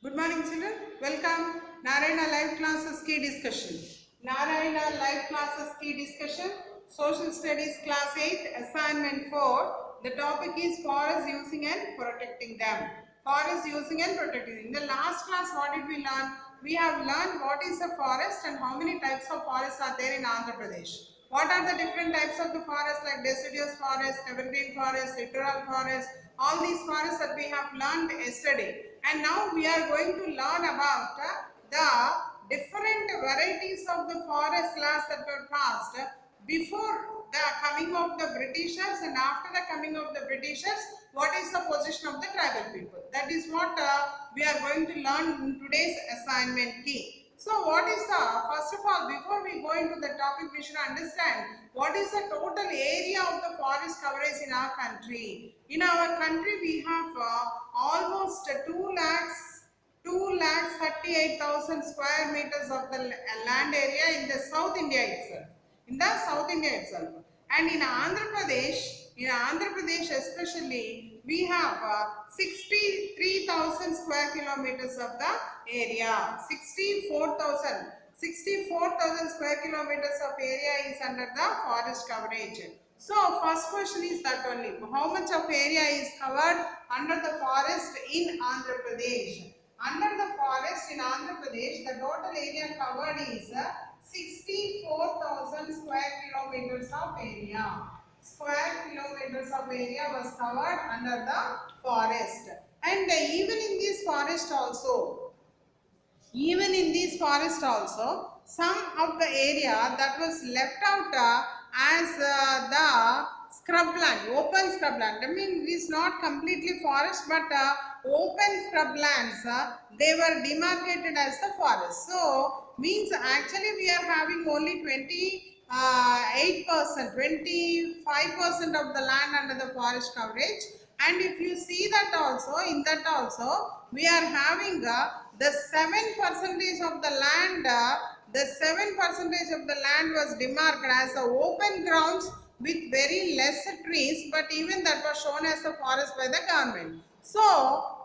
Good morning children. Welcome. Narayana Live Classes Key Discussion. Narayana Live Classes Key Discussion. Social Studies Class 8 Assignment 4. The topic is forest using and protecting them. Forest using and protecting. In the last class what did we learn? We have learned what is a forest and how many types of forests are there in Andhra Pradesh. What are the different types of the forest like deciduous forest, evergreen forest, littoral forest, all these forests that we have learned yesterday. And now we are going to learn about the different varieties of the forest laws that were passed before the coming of the Britishers and after the coming of the Britishers, what is the position of the tribal people. That is what we are going to learn in today's assignment key. So what is the, first of all, before we go into the topic, we should understand what is the total area of the forest coverage in our country. In our country, we have almost 2,38,000 square meters of the land area in the South India itself. In the South India itself. And in Andhra Pradesh especially, we have 63,000 square kilometers of the area. 64,000 square kilometers of area is under the forest coverage. So first question is that only. How much of area is covered under the forest in Andhra Pradesh? Under the forest in Andhra Pradesh, the total area covered is 64,000 square kilometers of area. Square kilometers of area was covered under the forest. And even in this forest also, some of the area that was left out as the scrubland, open scrubland. I mean, it is not completely forest, but open scrublands, they were demarcated as the forest. So, means actually we are having only 28%, 25% of the land under the forest coverage. And if you see that also, in that also, we are having the 7% of the land, was demarcated as open grounds with very less trees, but even that was shown as a forest by the government. So,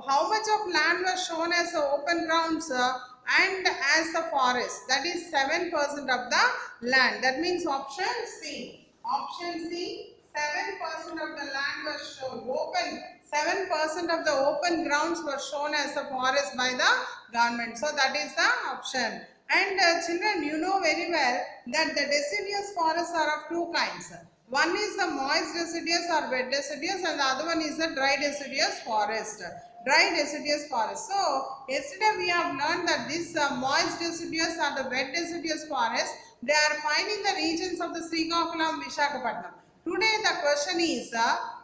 how much of land was shown as open grounds and as a forest? That is 7% of the land. That means option C. Option C, 7% of the land was shown open. 7% of the open grounds were shown as a forest by the government. So that is the option. And children, you know very well that the deciduous forests are of two kinds. One is the moist deciduous or wet deciduous, and the other one is the dry deciduous forest. Dry deciduous forest. So yesterday we have learned that this moist deciduous or the wet deciduous forest, they are found in the regions of the Srikakulam, Visakhapatnam. Today the question is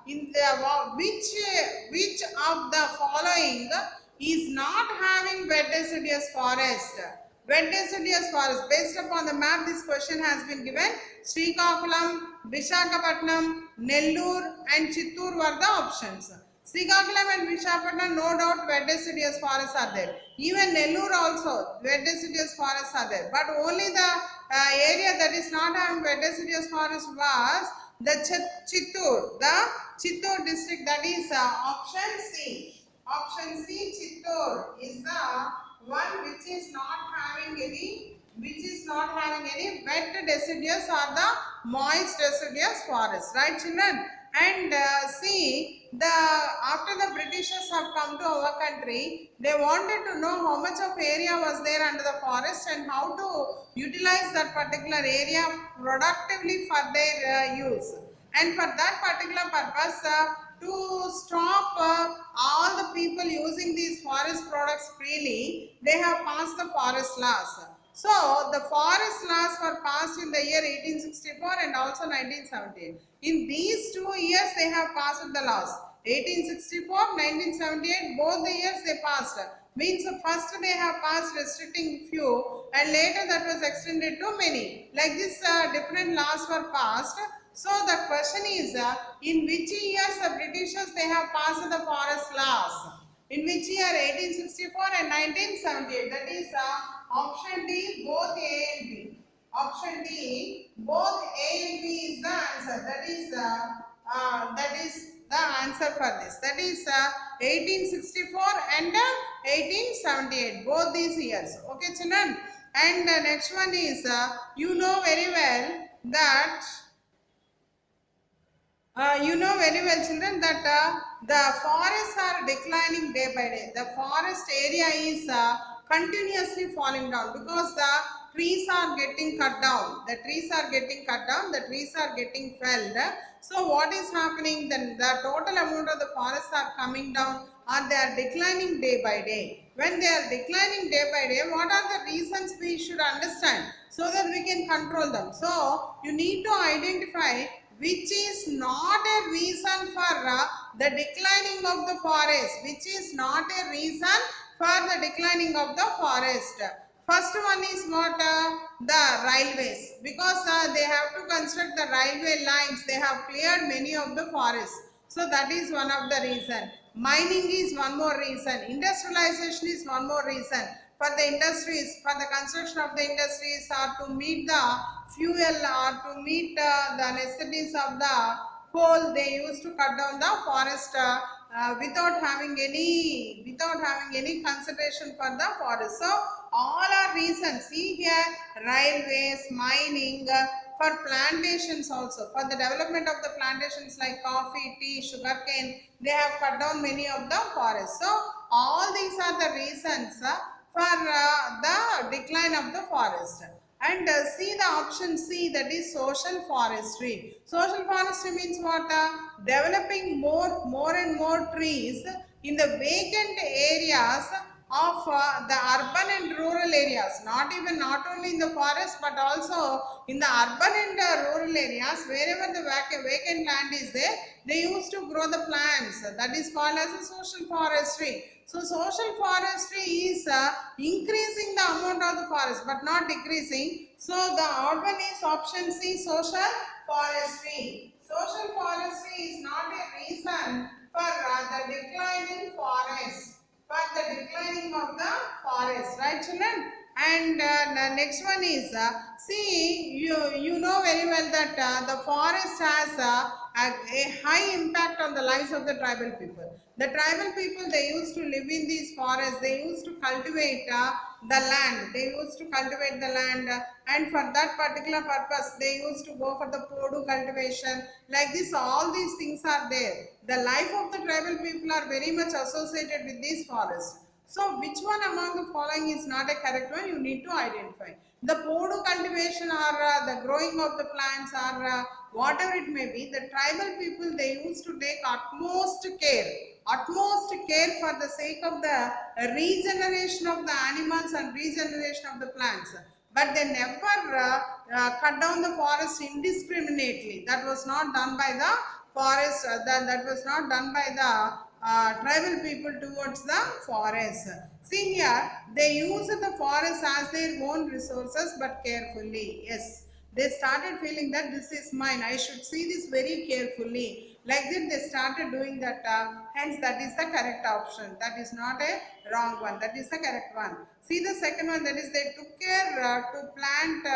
in the which of the following is not having wet deciduous forest? Wet deciduous forest. Based upon the map, this question has been given. Srikakulam, Visakhapatnam, Nellore and Chittoor were the options. Srikakulam and Visakhapatnam, no doubt wet deciduous forests are there. Even Nellore also, wet deciduous forests are there. But only the area that is not having wet deciduous forest was the Chittoor. The Chittoor district, that is option C. Option C, Chittoor is the one which is not having any wet deciduous or the moist deciduous forest, right children? And see, after the Britishers have come to our country, they wanted to know how much of area was there under the forest and how to utilize that particular area productively for their use. And for that particular purpose, to stop all the people using these forest products freely, they have passed the forest laws. So, the forest laws were passed in the year 1864 and also 1978. In these 2 years, they have passed the laws. 1864, 1978, both the years they passed. Means first they have passed restricting few and later that was extended to many. Like this, different laws were passed. So the question is, in which years the Britishers they have passed the forest laws? In which year? 1864 and 1978. That is option D, both A and B. Option D, both A and B is the answer. That is the answer for this. That is 1864 and 1878, both these years. Okay, children. And next one is, you know very well that you know very well, children, that the forests are declining day by day. The forest area is continuously falling down because the trees are getting cut down. The trees are getting cut down. The trees are getting felled. So what is happening? Then the total amount of the forests are coming down, or they are declining day by day. When they are declining day by day, what are the reasons we should understand so that we can control them? So you need to identify which is not a reason for the declining of the forest, which is not a reason for the declining of the forest. First one is what? The railways, because they have to construct the railway lines, they have cleared many of the forests. So that is one of the reason. Mining is one more reason. Industrialization is one more reason. For the industries, for the construction of the industries, or to meet the fuel, or to meet the necessities of the coal, they used to cut down the forest without having any consideration for the forest. So all are reasons. See here, railways, mining, for plantations also, for the development of the plantations like coffee, tea, sugarcane, they have cut down many of the forests. So all these are the reasons for the decline of the forest. And see the option C, that is social forestry. Social forestry means what? Developing more and more trees in the vacant areas of the urban and rural areas. Not only in the forest, but also in the urban and rural areas. Wherever the vacant land is there, they used to grow the plants. That is called as a social forestry. So social forestry is increasing the amount of the forest but not decreasing. So the odd one is option C, social forestry. Social forestry is not a reason for the declining forest. For the declining of the forest, right, children? And the next one is, see, you know very well that the forest has a high impact on the lives of the tribal people. The tribal people, they used to live in these forests, they used to cultivate the land, and for that particular purpose, they used to go for the podu cultivation. Like this, all these things are there. The life of the tribal people are very much associated with these forests. So which one among the following is not a correct one? You need to identify. The podu cultivation, or the growing of the plants, or whatever it may be, the tribal people, they used to take utmost care for the sake of the regeneration of the animals and regeneration of the plants. But they never cut down the forest indiscriminately. That was not done by the forest, that was not done by the tribal people towards the forest. See here, they use the forest as their own resources but carefully. Yes, they started feeling that this is mine, I should see this very carefully. Like that, they started doing that. Hence, that is the correct option. That is not a wrong one. That is the correct one. See the second one, that is they took care to plant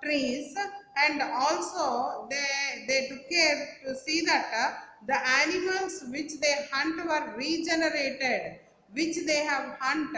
trees, and also they took care to see that the animals which they hunt were regenerated, which they have hunt,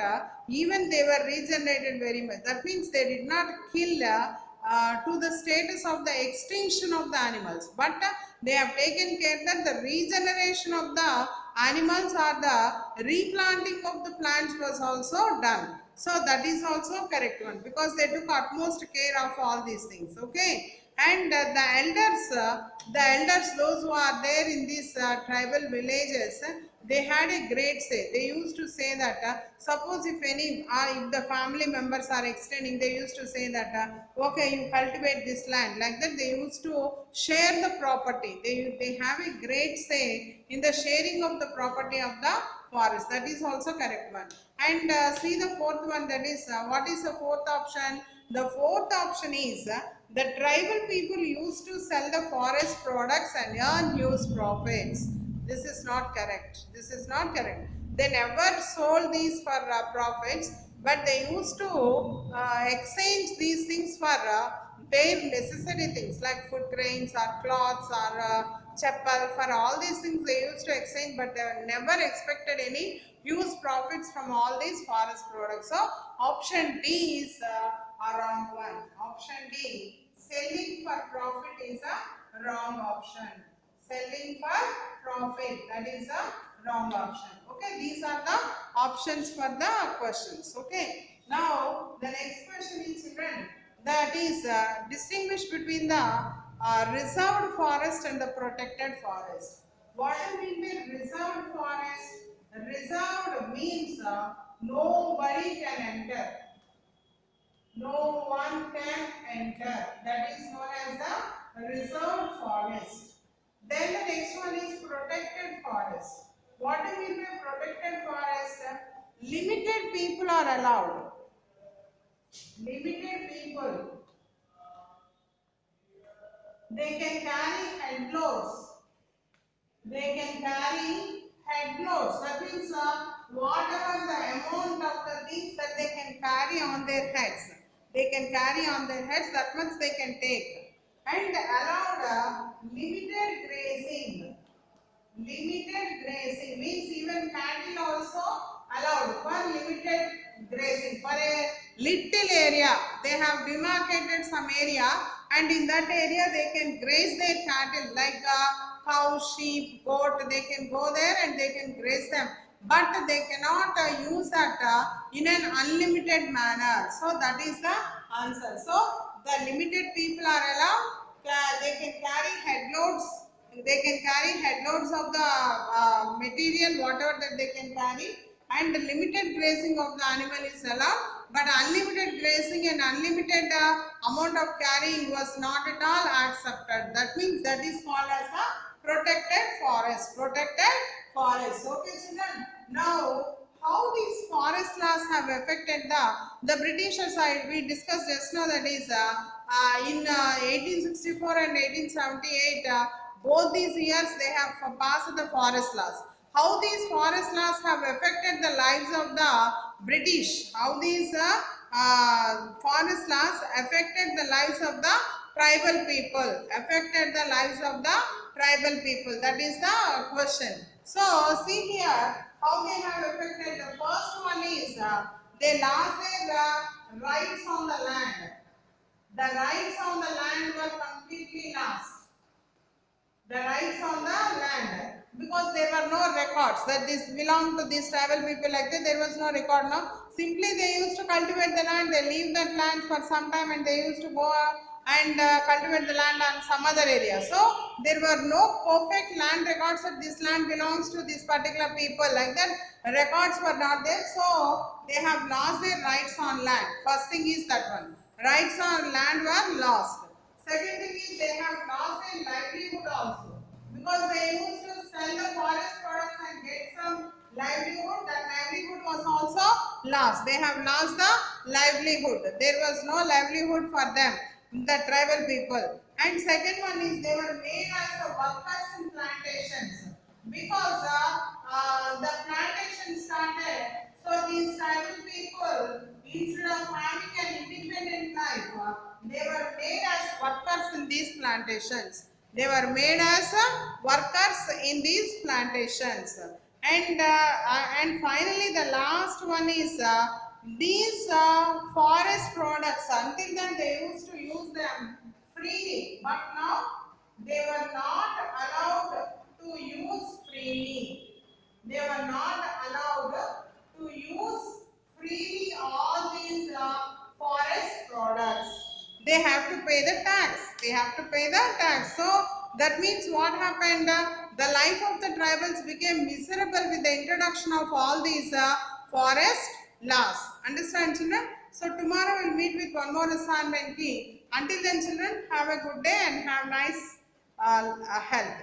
even they were regenerated very much. That means they did not kill to the status of the extinction of the animals, but they have taken care that the regeneration of the animals or the replanting of the plants was also done. So that is also correct one, because they took utmost care of all these things. Okay. And the elders, those who are there in these tribal villages, they had a great say. They used to say that suppose if if the family members are extending, they used to say that okay, you cultivate this land. Like that, they used to share the property. They have a great say in the sharing of the property of the forest. That is also correct one. And see the fourth one, that is what is the fourth option? The fourth option is the tribal people used to sell the forest products and earn huge profits. This is not correct. This is not correct. They never sold these for profits, but they used to exchange these things for their necessary things like food grains or cloths or chapel. For all these things they used to exchange, but they never expected any use profits from all these forest products. So option D is a wrong one. Option D, selling for profit, is a wrong option. Selling for profit, that is a wrong option. Okay, these are the options for the questions. Okay, now the next question is, children, that is distinguish between the reserved forest and the protected forest. What do you mean by reserved forest? Reserved means nobody can enter. No one can enter. That is known as the reserved forest. Then the next one is protected forest. What do you mean by protected forest? Limited people are allowed. Limited people. They can carry head loads. They can carry head loads. That means whatever the amount of the things that they can carry on their heads, they can carry on their heads, that much they can take. And allowed limited grazing. Limited grazing means even cattle also allowed for limited grazing. For a little area, they have demarcated some area, and in that area they can graze their cattle like cow, sheep, goat. They can go there and they can graze them, but they cannot use that in an unlimited manner. So that is the answer. So the limited people are allowed. They can carry head loads. They can carry head loads of the material, whatever that they can carry, and the limited grazing of the animal is allowed, but unlimited grazing and unlimited amount of carrying was not at all accepted. That means that is called as a protected forest. Protected forest. Okay, children. Now, how these forest laws have affected the Britishers? We discussed just now, that is in 1864 and 1878. Both these years they have passed the forest laws. How these forest laws have affected the lives of the British? How these forest laws affected the lives of the tribal people? Affected the lives of the tribal people. That is the question. So see here how they have affected. The first one is they lost their rights on the land. The rights on the land were completely lost. The rights on the land, because there were no records that this belonged to these tribal people, like that. There was no record. No, simply they used to cultivate the land. They leave that land for some time and they used to go and cultivate the land on some other area. So there were no perfect land records that this land belongs to this particular people, like that. Records were not there, so they have lost their rights on land. First thing is that one. Rights on land were lost. Second thing is they have lost their livelihood also, because they used to sell the forest products and get some livelihood. That livelihood was also lost. They have lost the livelihood. There was no livelihood for them, the tribal people. And second one is they were made as workers in plantations, because the plantation started. So these tribal people, instead of having an independent life, they were made as workers in these plantations. They were made as workers in these plantations. And finally the last one is these forest products. Until then they used to use them freely, but now they were not allowed to use freely. They were not allowed to use freely all these forest products. They have to pay the tax. They have to pay the tax. So that means what happened? The life of the tribals became miserable with the introduction of all these forest laws. Understand, children? So tomorrow we'll meet with one more assignment key. Until then, children, have a good day and have nice health.